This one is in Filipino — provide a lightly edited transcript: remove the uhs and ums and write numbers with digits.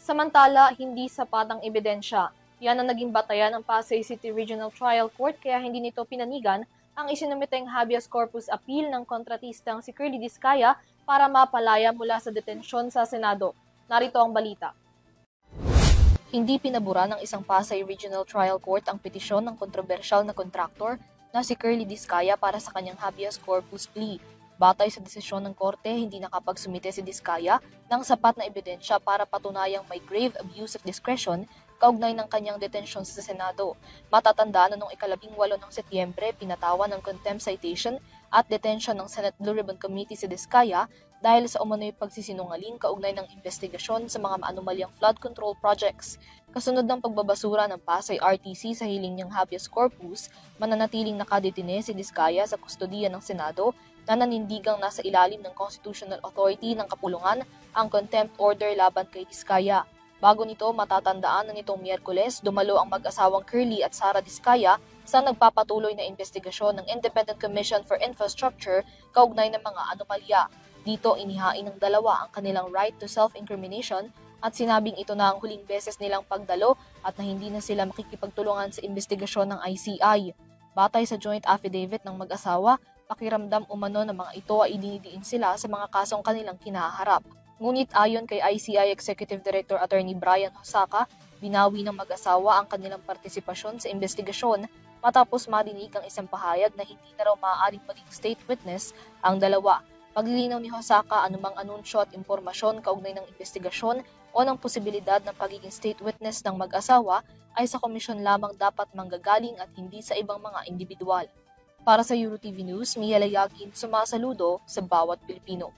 Samantala, hindi sapat ang ebidensya. Yan ang naging batayan ng Pasay City Regional Trial Court kaya hindi nito pinanigan ang isinumiteng habeas corpus appeal ng kontratistang si Curly Discaya para mapalaya mula sa detensyon sa Senado. Narito ang balita. Hindi pinabura ng isang Pasay Regional Trial Court ang petisyon ng kontrobersyal na kontraktor na si Curly Discaya para sa kanyang habeas corpus plea. Batay sa desisyon ng korte, hindi nakapagsumite si Discaya ng sapat na ebidensya para patunayang may grave abuse of discretion kaugnay ng kanyang detensyon sa Senado. Matatandaan na noong 18 ng Setyembre, pinatawan ng contempt citation at detention ng Senate Blue Ribbon Committee si Discaya dahil sa umano'y pagsisinungaling kaugnay ng investigasyon sa mga anomalyang flood control projects. Kasunod ng pagbabasura ng Pasay RTC sa hiling niyang habeas corpus, mananatiling nakadetine si Discaya sa kustodiya ng Senado na nanindigang nasa ilalim ng constitutional authority ng kapulungan ang contempt order laban kay Discaya. Bago nito, matatandaan na nitong Miyerkules, dumalo ang mag-asawang Curly at Sara Discaya sa nagpapatuloy na investigasyon ng Independent Commission for Infrastructure kaugnay ng mga anomalya. Dito, inihain ng dalawa ang kanilang right to self-incrimination at sinabing ito na ang huling beses nilang pagdalo at na hindi na sila makikipagtulungan sa investigasyon ng ICI. Batay sa joint affidavit ng mag-asawa, pakiramdam umano ng mga ito ay idinidiin sila sa mga kasong kanilang kinaharap. Ngunit ayon kay ICI Executive Director Attorney Brian Hosaka, binawi ng mag-asawa ang kanilang partisipasyon sa investigasyon matapos madinig ang isang pahayag na hindi na raw maaaring maging state witness ang dalawa. Paglilinaw ni Hosaka, anumang anunsyo at impormasyon kaugnay ng investigasyon o ng posibilidad ng pagiging state witness ng mag-asawa ay sa komisyon lamang dapat manggagaling at hindi sa ibang mga individual. Para sa EuroTV News, Mia Layagin, sumasaludo sa bawat Pilipino.